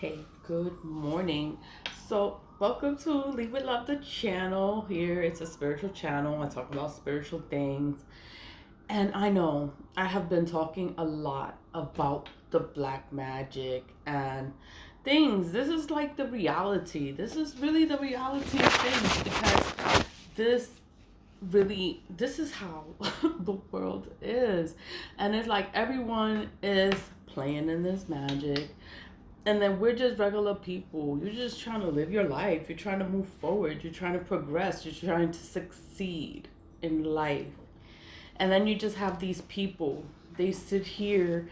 Hey, good morning. Welcome to Leave with Love, the channel. Here, it's a spiritual channel. I talk about spiritual things. And I know I have been talking a lot about the black magic and things. This is like the reality. This is really the reality of things because this this is how the world is. And it's like everyone is playing in this magic, and then we're just regular people. You're just trying to live your life. You're trying to move forward. You're trying to progress. You're trying to succeed in life. And then you just have these people. They sit here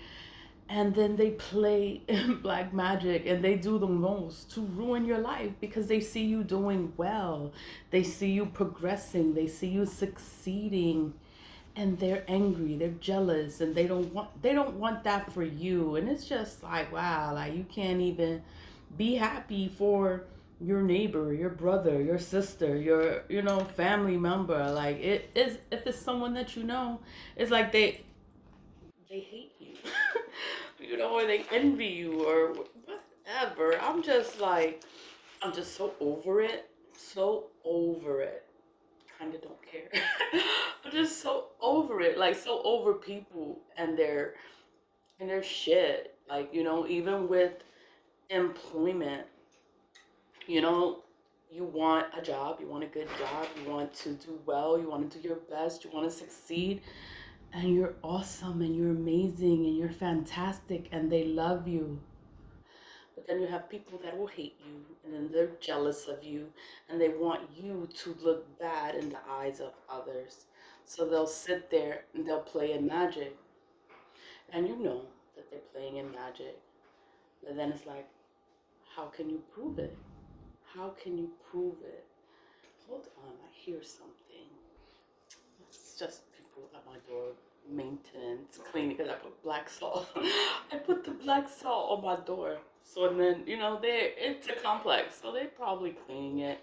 and then they play black magic and they do the most to ruin your life because they see you doing well. They see you progressing. They see you succeeding, and they're angry, they're jealous, and they don't want that for you. And it's just like, wow, like you can't even be happy for your neighbor, your brother, your sister, your family member. Like it is, if it's someone that you know, it's like they hate you. Or they envy you or whatever. I'm just so over it. So over it. Kind of don't care. I'm just so over it, like so over people and their shit. Like even with employment, you know, you want a job, you want a good job, you want to do well, you want to do your best, you want to succeed, and you're awesome and you're amazing and you're fantastic and they love you. But then you have people that will hate you, and then they're jealous of you, and they want you to look bad in the eyes of others. So they'll sit there and they'll play in magic, and you know that they're playing in magic. But then it's like, how can you prove it? How can you prove it? Hold on, I hear something. It's just people at my door, maintenance, cleaning, because I put black salt. I put the black salt on my door. So, and then, it's a complex, so they're probably cleaning it.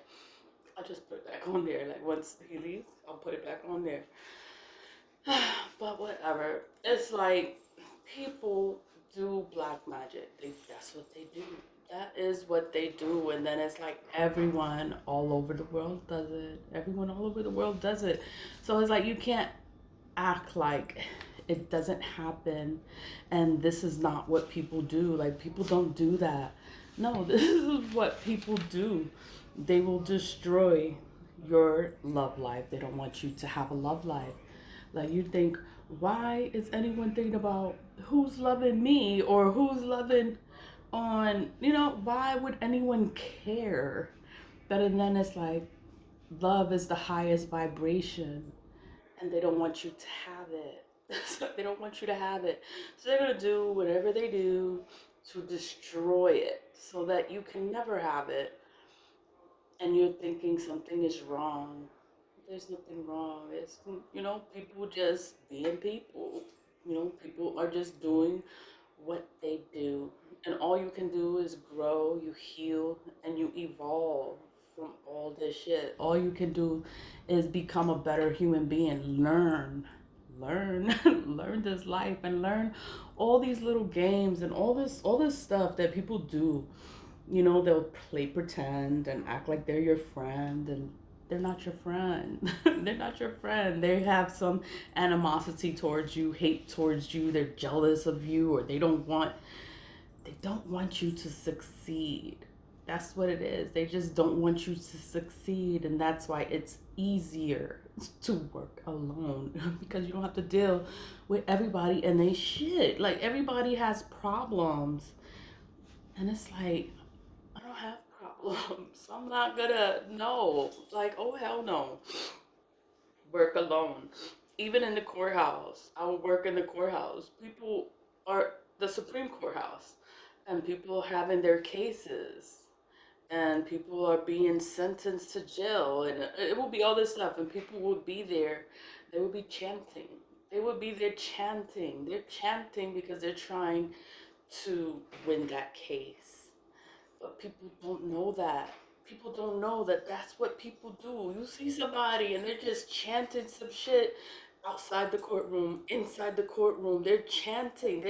I'll just put it back on there. Like, once he leaves, I'll put it back on there. But whatever. It's like people do black magic. That's what they do. That is what they do. And then it's like everyone all over the world does it. Everyone all over the world does it. So it's like you can't act like it doesn't happen and this is not what people do. Like, people don't do that. No, this is what people do. They will destroy your love life. They don't want you to have a love life. Like, you think, why is anyone thinking about who's loving me or who's loving on, why would anyone care? But and then it's like, love is the highest vibration, and they don't want you to have it. So they don't want you to have it. So they're going to do whatever they do to destroy it so that you can never have it. And you're thinking something is wrong. There's nothing wrong. It's, people just being people. People are just doing what they do. And all you can do is grow, you heal, and you evolve from all this shit. All you can do is become a better human being. Learn, learn this life and learn all these little games and all this stuff that people do. They'll play pretend and act like they're your friend, and they're not your friend. They're not your friend. They have some animosity towards you, hate towards you. They're jealous of you, or they don't want you to succeed. That's what it is. They just don't want you to succeed, and that's why it's easier to work alone because you don't have to deal with everybody and they shit. Like, everybody has problems, and it's like, I don't have problems. I'm not gonna, no. Like, oh hell no. Work alone. Even in the courthouse, I would work in the courthouse. People are the Supreme Courthouse, and people having their cases, and people are being sentenced to jail, and it will be all this stuff, and people would be there. They would be chanting. They would be there chanting. They're chanting because they're trying to win that case. But people don't know that. People don't know that that's what people do. You see somebody and they're just chanting some shit outside the courtroom, inside the courtroom. They're chanting.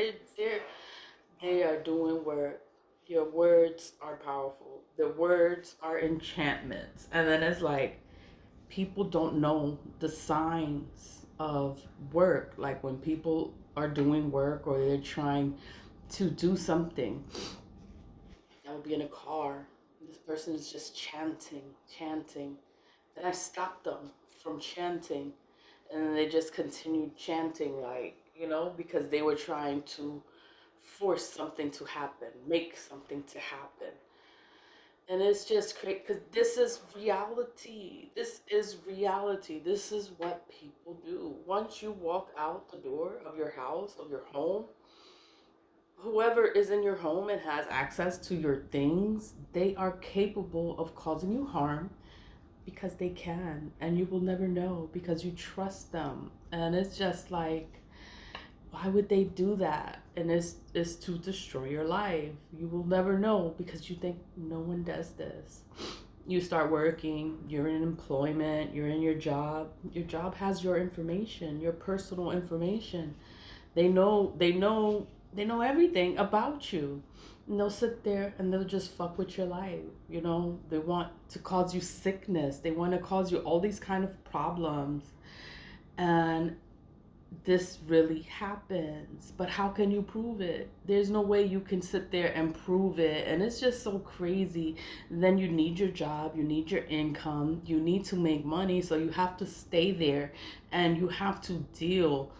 They are doing work. Your words are powerful. The words are enchantments. And then it's like people don't know the signs of work. Like when people are doing work or they're trying to do something, I would be in a car. This person is just chanting, chanting. And I stopped them from chanting. And then they just continued chanting, like, because they were trying to force something to happen, make something to happen. And it's just crazy because this is reality. This is reality. This is what people do. Once you walk out the door of your house, of your home, whoever is in your home and has access to your things, they are capable of causing you harm because they can. And you will never know because you trust them. And it's just like, why would they do that? And it's to destroy your life. You will never know because you think no one does this. You start working, you're in employment, you're in your job. Your job has your information, your personal information. They know everything about you. And they'll sit there and they'll just fuck with your life. They want to cause you sickness. They want to cause you all these kind of problems. And this really happens, but how can you prove it? There's no way you can sit there and prove it, and it's just so crazy. Then you need your job, you need your income, you need to make money, so you have to stay there and you have to deal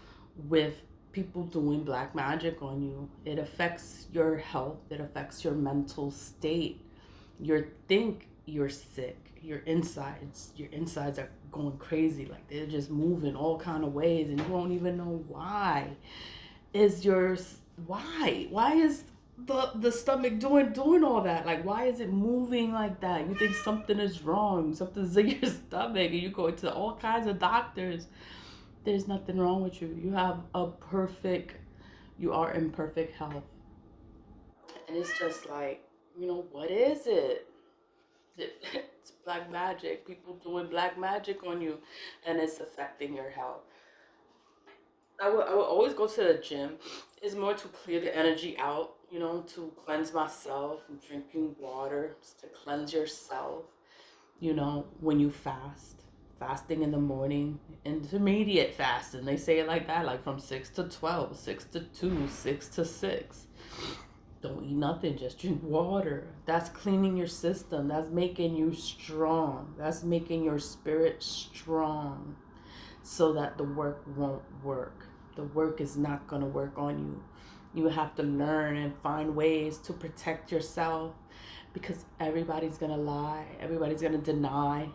with people doing black magic on you. It affects your health, it affects your mental state. You think you're sick, your insides are going crazy, like they're just moving all kind of ways and you won't even know why. Is yours why is the stomach doing all that? Like, why is it moving like that? You think something is wrong, something's in your stomach, and you go to all kinds of doctors. There's nothing wrong with you. You are in perfect health. And it's just like, what is it? It's black magic. People doing black magic on you, and it's affecting your health. I would always go to the gym. It's more to clear the energy out, to cleanse myself. And drinking water to cleanse yourself. When you fasting in the morning, intermediate fasting. They say it like that, like from 6 to 12, 6 to 2, 6 to 6. Don't eat nothing, just drink water. That's cleaning your system. That's making you strong. That's making your spirit strong so that the work won't work. The work is not going to work on you. You have to learn and find ways to protect yourself because everybody's going to lie. Everybody's going to deny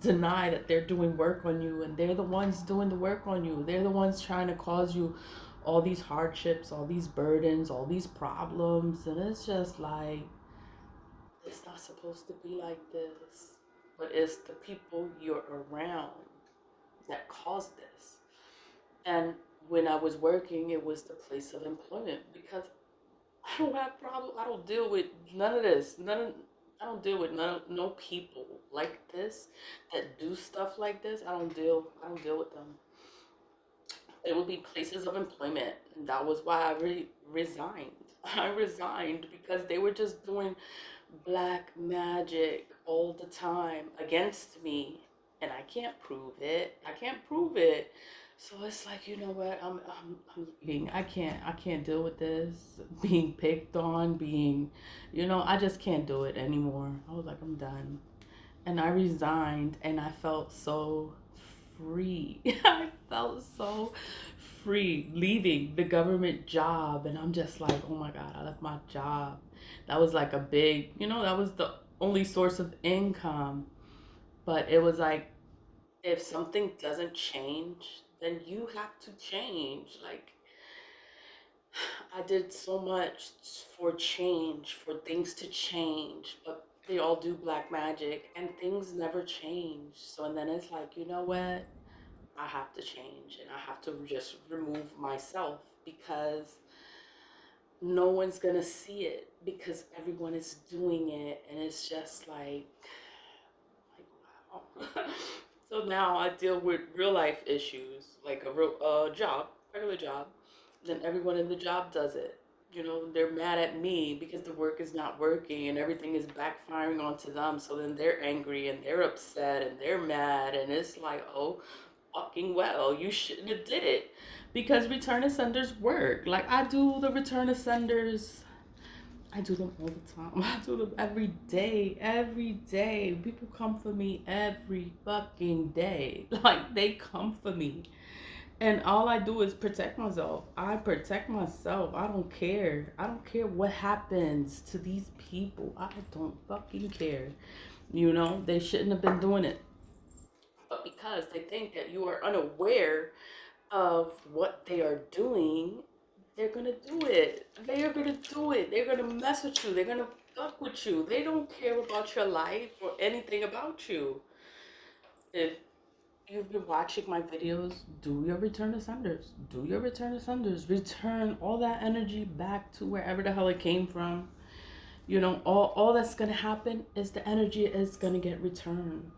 that they're doing work on you, and they're the ones doing the work on you. They're the ones trying to cause you all these hardships, all these burdens, all these problems. And it's just like, it's not supposed to be like this. But it's the people you're around that caused this. And when I was working, it was the place of employment because I don't have problem. I don't deal with none of this. I don't deal with no people like this that do stuff like this. I don't deal with them. It would be places of employment. And that was why resigned. I resigned because they were just doing black magic all the time against me. And I can't prove it. I can't prove it. So it's like, you know what? I'm leaving. I can't deal with this. Being picked on, I just can't do it anymore. I was like, I'm done. And I resigned and I felt so free. I felt so free leaving the government job. And I'm just like, oh my God, I left my job. That was like a big, that was the only source of income. But it was like, if something doesn't change, then you have to change. Like, I did so much for change, for things to change, but they all do black magic and things never change. So, and then it's like, you know what? I have to change and I have to just remove myself because no one's gonna see it because everyone is doing it, and it's just like wow. So now I deal with real life issues, like a real job, regular job. Then everyone in the job does it. They're mad at me because the work is not working and everything is backfiring onto them. So then they're angry and they're upset and they're mad. And it's like, oh, fucking well, you shouldn't have did it. Because return to senders work. Like, I do the return to senders. I do them all the time. I do them every day. Every day. People come for me every fucking day. Like, they come for me. And all I do is protect myself. I protect myself. I don't care. I don't care what happens to these people. I don't fucking care. They shouldn't have been doing it. But because they think that you are unaware of what they are doing, they're going to do it. They are going to do it. They're going to mess with you. They're going to fuck with you. They don't care about your life or anything about you. If you've been watching my videos, do your return to senders. Do your return to senders. Return all that energy back to wherever the hell it came from. All that's going to happen is the energy is going to get returned.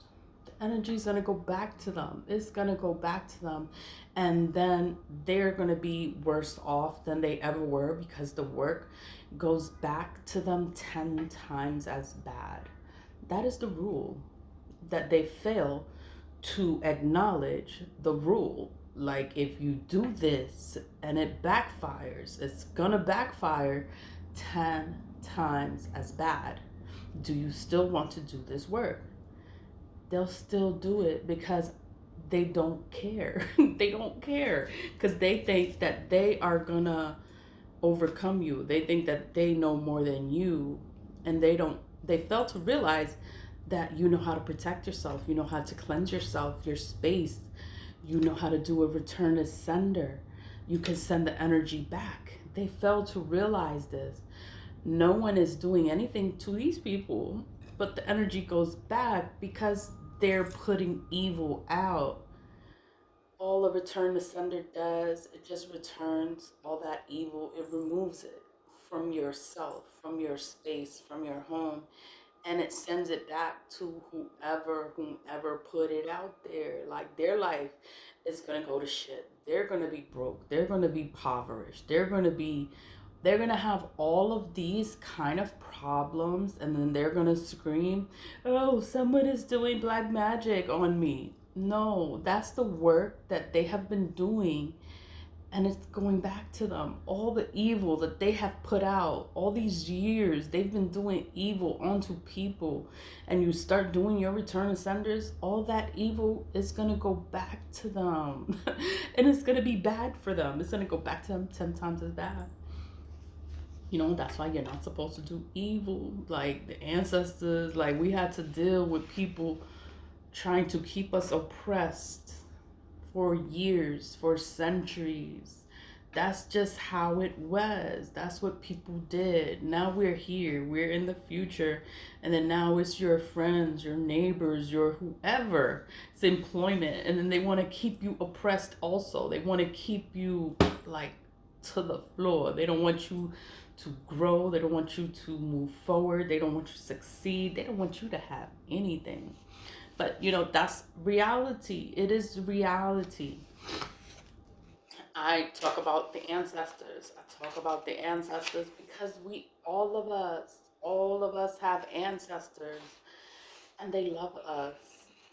The energy is going to go back to them. It's going to go back to them. And then they're going to be worse off than they ever were because the work goes back to them 10 times as bad. That is the rule. That they fail to acknowledge the rule. Like, if you do this and it backfires, it's gonna backfire 10 times as bad. Do you still want to do this work? They'll still do it because they don't care. They don't care because they think that they are gonna overcome you. They think that they know more than you, and they fail to realize that you know how to protect yourself, you know how to cleanse yourself, your space, you know how to do a return to sender. You can send the energy back. They fail to realize this. No one is doing anything to these people, but the energy goes back because they're putting evil out. All a return to sender does, it just returns all that evil. It removes it from yourself, from your space, from your home, and it sends it back to whomever put it out there. Like, their life is gonna go to shit. They're gonna be broke. They're gonna be impoverished. They're gonna have all of these kind of problems, and then they're gonna scream, oh, someone is doing black magic on me. No, that's the work that they have been doing, and it's going back to them. All the evil that they have put out all these years, they've been doing evil onto people, and you start doing your return to senders, all that evil is going to go back to them. And it's going to be bad for them. It's going to go back to them 10 times as bad. That's why you're not supposed to do evil. Like, the ancestors, like, we had to deal with people trying to keep us oppressed for years, for centuries. That's just how it was. That's what people did. Now we're here. We're in the future. And then now it's your friends, your neighbors, your whoever. It's employment. And then they want to keep you oppressed also. They want to keep you, like, to the floor. They don't want you to grow. They don't want you to move forward. They don't want you to succeed. They don't want you to have anything. But, that's reality. It is reality. I talk about the ancestors. I talk about the ancestors because all of us have ancestors, and they love us.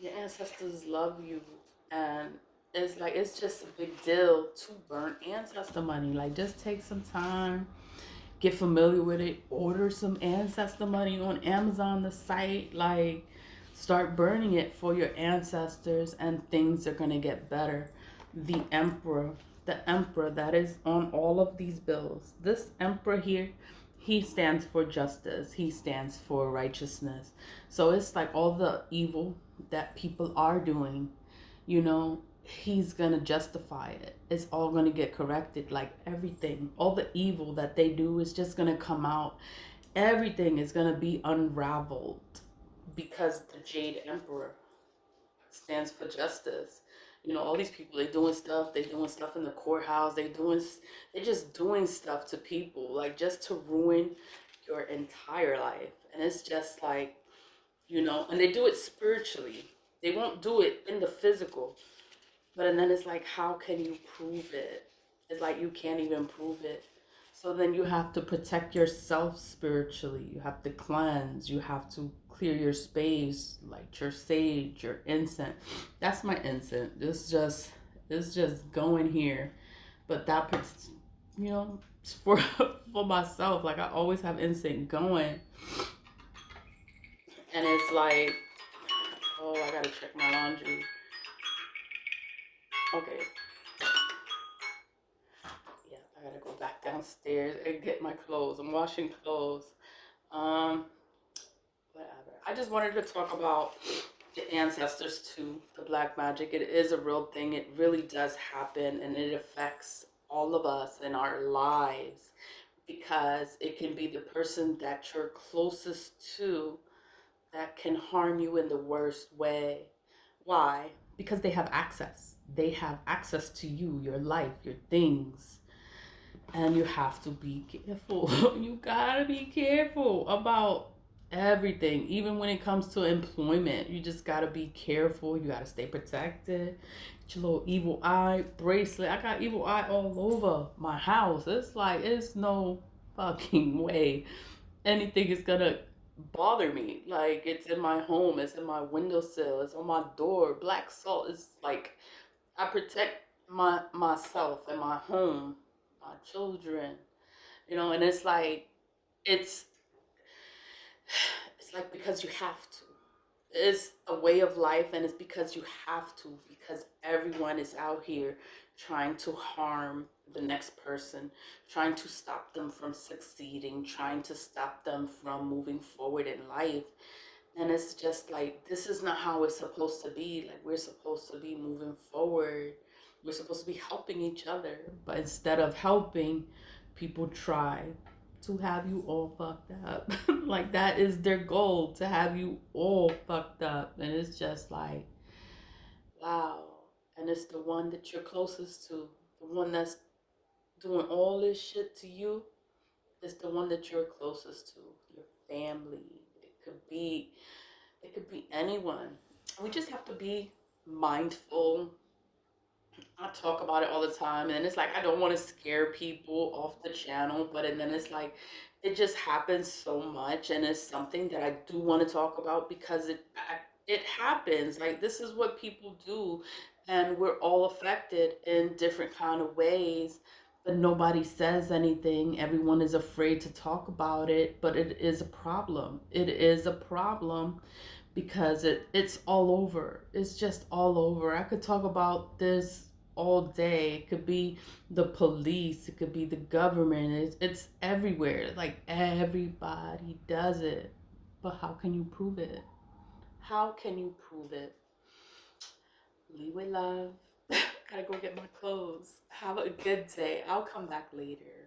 Your ancestors love you. And it's just a big deal to burn ancestor money. Like, just take some time, get familiar with it, order some ancestor money on Amazon, the site. Like, start burning it for your ancestors, and things are going to get better. The emperor that is on all of these bills, this emperor here, he stands for justice. He stands for righteousness. So it's like all the evil that people are doing, he's going to justify it. It's all going to get corrected. Like, everything, all the evil that they do is just going to come out. Everything is going to be unraveled because the Jade Emperor stands for justice. All these people, they doing stuff in the courthouse, they're just doing stuff to people, like, just to ruin your entire life. And it's just like, and they do it spiritually. They won't do it in the physical. But and then it's like, how can you prove it? It's like you can't even prove it. So then you have to protect yourself spiritually. You have to cleanse. You have to clear your space, like your sage, your incense. That's my incense. It's just going here. But that puts, you know, for for myself, like I always have incense going, and it's like, oh, I gotta check my laundry. Okay, yeah, I gotta go back downstairs and get my clothes. I'm washing clothes. Um, Whatever. I just wanted to talk about the ancestors too, the black magic. It is a real thing. It really does happen, and it affects all of us in our lives because it can be the person that you're closest to that can harm you in the worst way. Why? Because they have access. They have access to you, your life, your things. And you have to be careful. You gotta be careful about everything, even when it comes to employment. You just gotta be careful. You gotta stay protected. Get your little evil eye bracelet. I got evil eye all over my house. It's like, it's no fucking way anything is gonna bother me. Like, it's in my home, it's in my windowsill, it's on my door. Black salt is like, I protect myself and my home, my children, and it's like, it's it's like, because you have to. It's a way of life, and it's because you have to, because everyone is out here trying to harm the next person, trying to stop them from succeeding, trying to stop them from moving forward in life. And it's just like, this is not how it's supposed to be. Like, we're supposed to be moving forward. We're supposed to be helping each other. But instead of helping, people try to have you all fucked up. Like, that is their goal, to have you all fucked up. And it's just like, wow. And it's the one that you're closest to, the one that's doing all this shit to you, is the one that you're closest to, your family. It could be anyone. We just have to be mindful. I talk about it all the time, and it's like, I don't want to scare people off the channel, but and then it's like, it just happens so much, and it's something that I do want to talk about because it happens. Like, this is what people do, and we're all affected in different kind of ways. But nobody says anything. Everyone is afraid to talk about it, but it is a problem. It is a problem because it's all over. It's just all over. I could talk about this all day. It could be the police, it could be the government. It's everywhere. Like, everybody does it. But how can you prove it? How can you prove it? Leeway love. Gotta go get my clothes. Have a good day. I'll come back later.